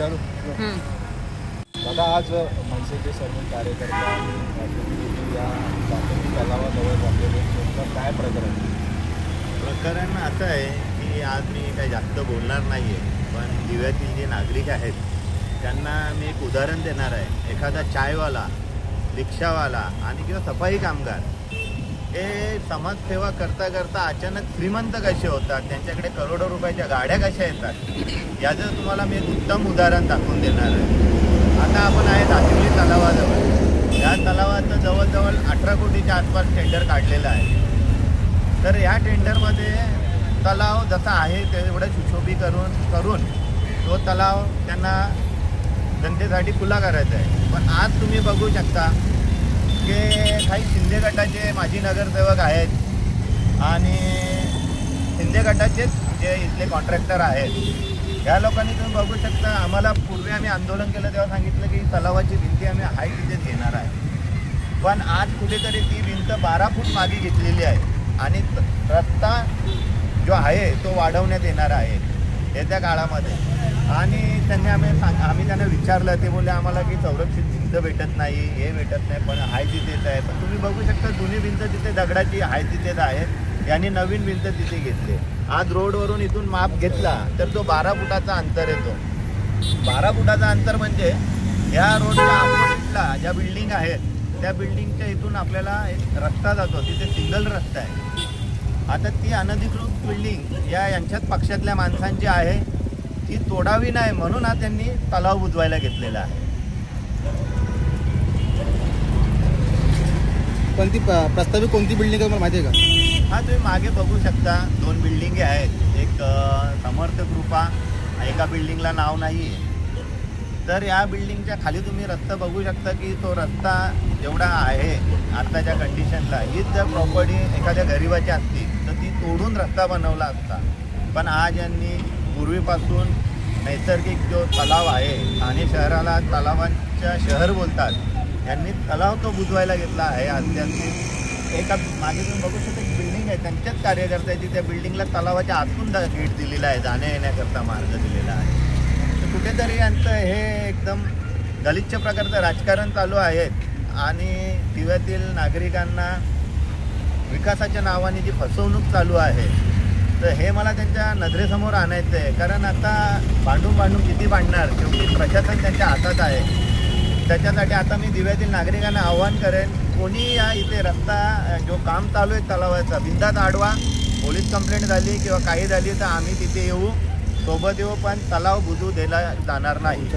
विचारू दादा, आज मनसेचे सर्व कार्यकर्ते या प्राथमिक तलावाजवळ जमलेले नेमकं काय प्रकरण असं आहे की आज मी काही जास्त बोलणार नाही आहे, पण दिव्यातील जे नागरिक आहेत त्यांना मी एक उदाहरण देणार आहे. एखादा चायवाला, रिक्षावाला आणि किंवा सफाई कामगार हे समाजसेवा करता करता अचानक श्रीमंत कसे होतात, त्यांच्याकडे करोडो रुपयाच्या गाड्या कशा येतात, याचं तुम्हाला मी एक उत्तम उदाहरण दाखवून देणार आहे. आता आपण आहे दासिवली तलावाजवळ. या तलावाचं जवळजवळ 18 कोटीच्या आसपास टेंडर काढलेलं आहे. तर या टेंडरमध्ये तलाव जसा आहे तेवढं सुशोभीकरण करून तो तलाव त्यांना जनतेसाठी खुला करायचा आहे. पण आज तुम्ही बघू शकता की काही शिंदे गटाचे माजी नगरसेवक आहेत आणि शिंदे गटाचेच जे इथले कॉन्ट्रॅक्टर आहेत, या लोकांनी तुम्ही बघू शकता, आम्हाला पूर्वी आम्ही आंदोलन केलं तेव्हा सांगितलं की तलावाची भिंती आम्ही हाय तिथेच घेणार आहे. पण आज कुठेतरी ती भिंत 12 फूट मागे घेतलेली आहे आणि रस्ता जो आहे तो वाढवण्यात येणार आहे येत्या काळामध्ये. आणि त्यांनी आम्ही त्यांना विचारलं, ते बोलले आम्हाला की संरक्षित भिंत भेटत नाही, हे भेटत नाही, पण हाय तिथेच आहे. पण तुम्ही बघू शकता जुनी भिंत तिथे दगडाची हाय तिथेच आहे, यांनी नवीन भिंत तिथे घेतली. आज रोडवरून इथून माप घेतला तर तो 12 फुटाचा अंतर येतो. 12 फुटाचा अंतर म्हणजे या रोडच्या अपोजिटला ज्या बिल्डिंग आहेत त्या बिल्डिंगच्या इथून आपल्याला एक रस्ता जातो, तिथे सिंगल रस्ता आहे. आता ती अनधिकृत बिल्डिंग यांच्याच पक्षातल्या माणसांची आहे, ती तोडावी नाही म्हणून हा त्यांनी तलाव बुजवायला घेतलेला आहे. पण ती प्रस्तावित कोणती बिल्डिंग आहे मला माहिती आहे का? हा, तुम्ही मागे बघू शकता 2 बिल्डिंगे आहेत. एक समर्थ कृपा, एका बिल्डिंगला नाव नाही आहे. तर या बिल्डिंगच्या खाली तुम्ही रस्ता बघू शकता की तो रस्ता जेवढा आहे आत्ताच्या कंडिशनला, हीच जर प्रॉपर्टी एखाद्या गरिबाची असती तर ती तोडून रस्ता बनवला असता. पण आज यांनी पूर्वीपासून नैसर्गिक जो तलाव आहे, ठाणे शहराला तलावांच्या शहर बोलतात, यांनी तलाव तो बुजवायला घेतला आहे. अत्याधिक एका मागे तुम्ही बघू शकता एक बिल्डिंग आहे, त्यांच्याच कार्यकर्त्याची त्या बिल्डिंगला तलावाच्या आतून गेट दिलेला आहे, जाण्या येण्याकरता मार्ग दिलेला आहे. तर कुठेतरी यांचं हे एकदम गलिच्छ प्रकारचं राजकारण चालू आहे आणि दिव्यातील नागरिकांना विकासाच्या नावाने जी फसवणूक चालू आहे, तर हे मला त्यांच्या नजरेसमोर आणायचं आहे. कारण आता भांडून किती भांडणार, शेवटी प्रशासन त्यांच्या हातात आहे. त्याच्यासाठी आता मी दिव्यातील नागरिकांना आव्हान करेन, कोणी या इथे रस्ता जो काम चालू आहे तलावाचा बिंदात अडवा. पोलीस कंप्लेंट झाली किंवा काही झाली तर आम्ही तिथे येऊ, सोबत येऊ, पण तलाव बुजवू दिला जाणार नाही.